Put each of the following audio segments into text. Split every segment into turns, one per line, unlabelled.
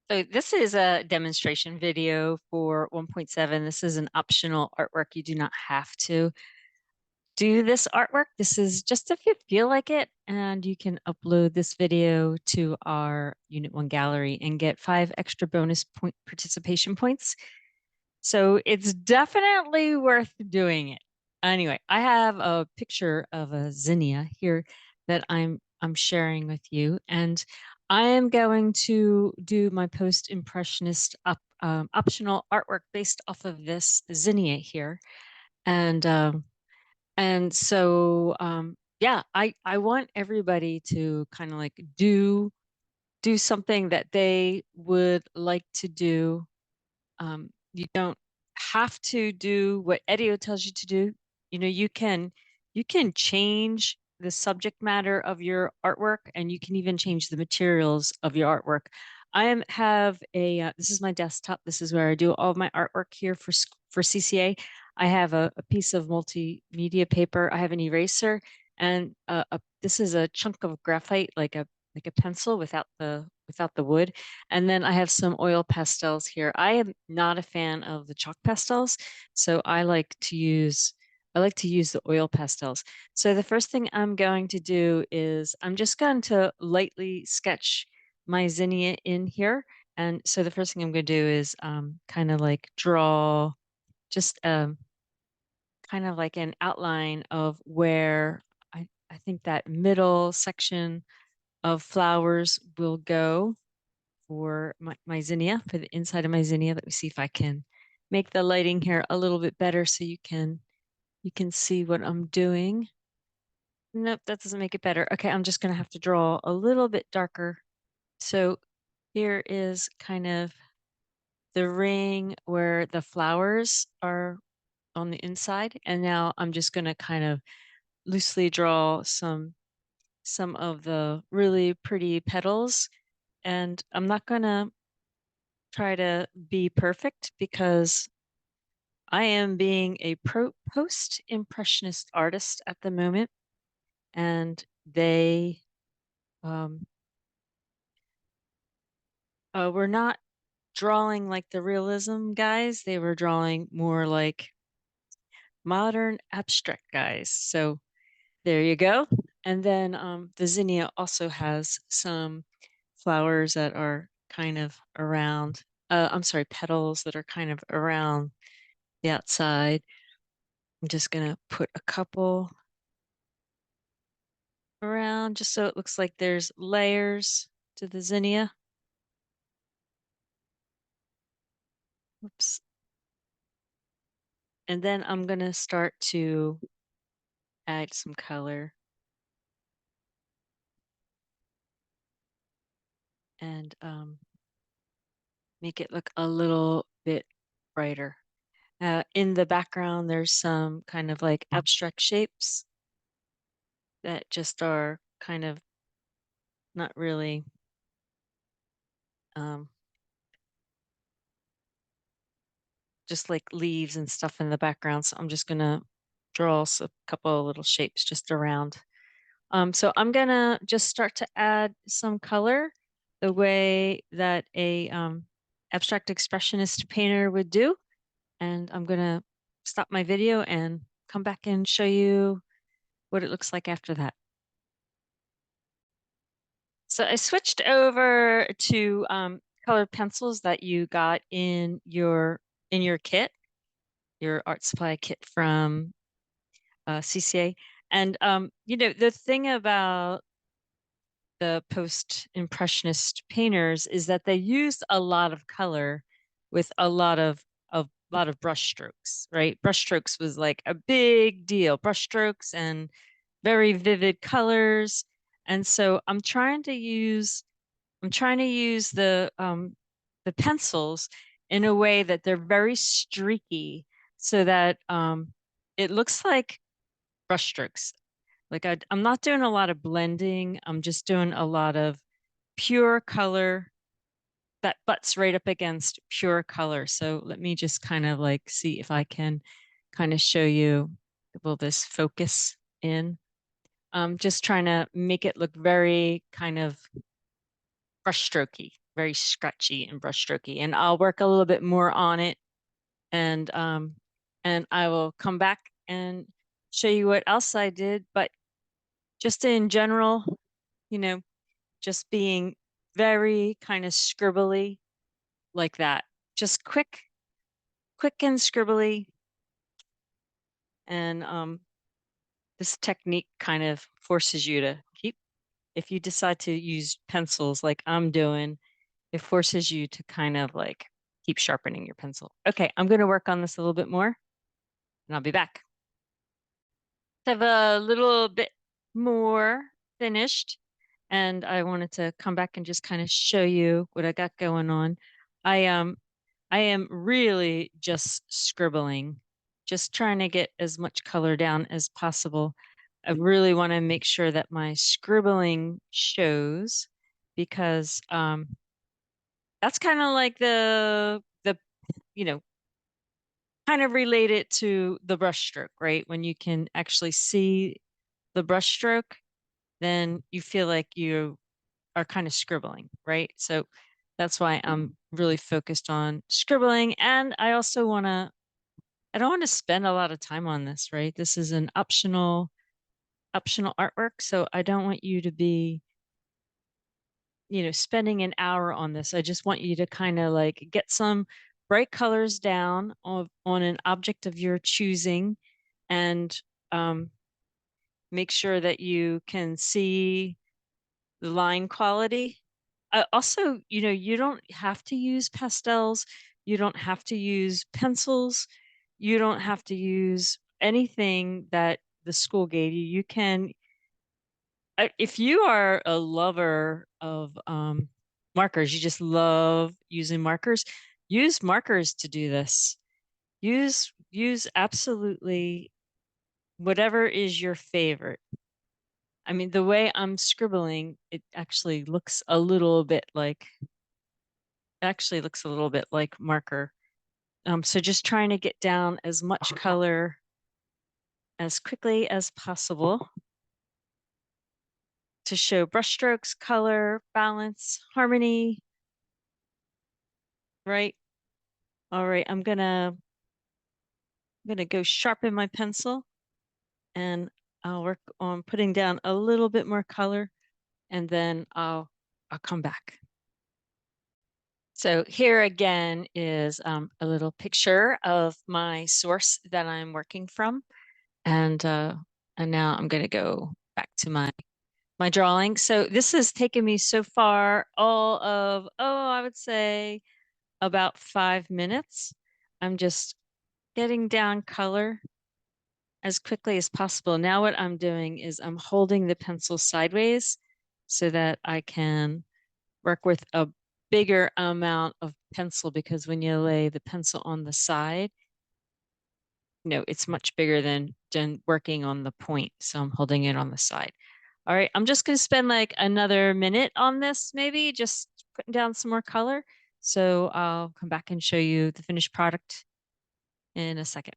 So this is a demonstration video for 1.7. This is an optional artwork. You do not have to do this artwork. This is just if you feel like it, and you can upload this video to our Unit 1 gallery and get 5 extra bonus point participation points. So it's definitely worth doing it. Anyway, I have a picture of a zinnia here that I'm sharing with you, and I am going to do my post-impressionist optional artwork based off of this zinnia here. And yeah, I want everybody to kind of like do something that they would like to do. You don't have to do what Edio tells you to do. You know, you can change the subject matter of your artwork, and you can even change the materials of your artwork. Have a this is my desktop. This is where I do all of my artwork here for CCA. I have a piece of multimedia paper. I have an eraser, and this is a chunk of graphite, like a pencil without the wood. And then I have some oil pastels here. I am not a fan of the chalk pastels, so I like to use the oil pastels. So the first thing I'm going to do is I'm just going to lightly sketch my zinnia in here. And so the first thing I'm going to do is kind of like draw just kind of like an outline of where I think that middle section of flowers will go for my zinnia, for the inside of my zinnia. Let me see if I can make the lighting here a little bit better so you can see what I'm doing. Nope, that doesn't make it better. Okay, I'm just gonna have to draw a little bit darker. So here is kind of the ring where the flowers are on the inside. And now I'm just gonna kind of loosely draw some of the really pretty petals. And I'm not gonna try to be perfect because I am being a post-impressionist artist at the moment, and they um, were not drawing like the realism guys. They were drawing more like modern abstract guys. So there you go. And then the zinnia also has some flowers that are kind of around, I'm sorry, petals that are kind of around the outside. I'm just gonna put a couple around just so it looks like there's layers to the zinnia. Oops. And then I'm going to start to add some color and make it look a little bit brighter. In the background, there's some kind of like abstract shapes that just are kind of not really um, just like leaves and stuff in the background. So I'm just going to draw a couple of little shapes just around. So I'm gonna just start to add some color the way that a abstract expressionist painter would do. And I'm gonna stop my video and come back and show you what it looks like after that. So I switched over to colored pencils that you got in your kit, your art supply kit from CCA. And you know, the thing about the post-impressionist painters is that they used a lot of color with a lot of brush strokes, right? Brush strokes was like a big deal. Brush strokes and very vivid colors. And so I'm trying to use the pencils in a way that they're very streaky so that it looks like brush strokes. Like I'm not doing a lot of blending. I'm just doing a lot of pure color that butts right up against pure color. So let me just kind of like see if I can kind of show you, will this focus in? I'm just trying to make it look very kind of brushstrokey. very scratchy and brushstrokey. And I'll work a little bit more on it, and I will come back and show you what else I did. But just in general, you know, just being very kind of scribbly like that. Just quick and scribbly. And this technique kind of forces you to keep, if you decide to use pencils like I'm doing, it forces you to kind of like keep sharpening your pencil. Okay, I'm going to work on this a little bit more and I'll be back. I have a little bit more finished, and I wanted to come back and just kind of show you what I got going on. I am really just scribbling, just trying to get as much color down as possible. I really want to make sure that my scribbling shows, because that's kind of like the you know kind of related to the brushstroke, right? When you can actually see the brushstroke, then you feel like you are kind of scribbling, right? So that's why I'm really focused on scribbling. And I don't want to spend a lot of time on this, right? This is an optional artwork. So I don't want you to be, spending an hour on this. I just want you to kind of like get some bright colors down on an object of your choosing, and um, make sure that you can see the line quality. Also, you don't have to use pastels. You don't have to use pencils. You don't have to use anything that the school gave you. You can, if you are a lover of markers, you just love using markers, use markers to do this. Use absolutely whatever is your favorite. I mean, the way I'm scribbling, it actually looks a little bit like marker. So just trying to get down as much color as quickly as possible to show brushstrokes, color, balance, harmony, right? All right, I'm gonna go sharpen my pencil, and I'll work on putting down a little bit more color, and then I'll come back. So here again is a little picture of my source that I'm working from. And now I'm going to go back to my drawing. So this has taken me so far all of, I would say about 5 minutes. I'm just getting down color as quickly as possible. Now what I'm doing is I'm holding the pencil sideways so that I can work with a bigger amount of pencil, because when you lay the pencil on the side, it's much bigger than working on the point. So I'm holding it on the side. All right, I'm just going to spend like another minute on this, maybe just putting down some more color. So I'll come back and show you the finished product in a second.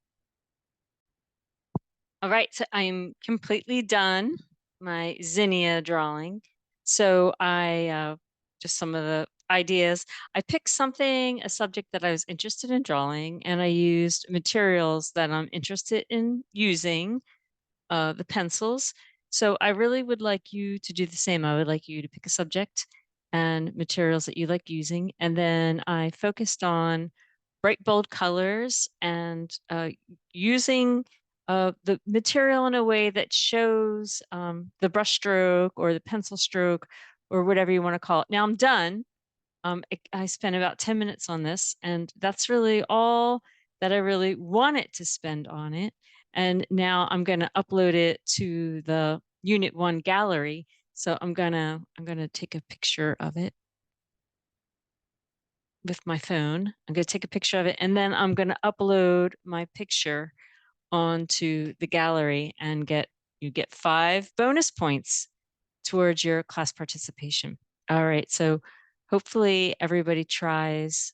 All right, so I'm completely done my zinnia drawing. So just some of the ideas. I picked a subject that I was interested in drawing, and I used materials that I'm interested in using, the pencils. So I really would like you to do the same. I would like you to pick a subject and materials that you like using. And then I focused on bright, bold colors, and using the material in a way that shows the brush stroke or the pencil stroke or whatever you want to call it. Now I'm done. I spent about 10 minutes on this, and that's really all that I really wanted to spend on it. And now I'm going to upload it to the Unit 1 gallery. So I'm gonna take a picture of it with my phone. I'm going to take a picture of it, and then I'm going to upload my picture onto the gallery, and you get 5 bonus points towards your class participation. All right, so hopefully everybody tries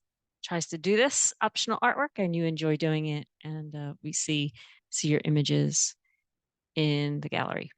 to do this optional artwork and you enjoy doing it, and we see your images in the gallery.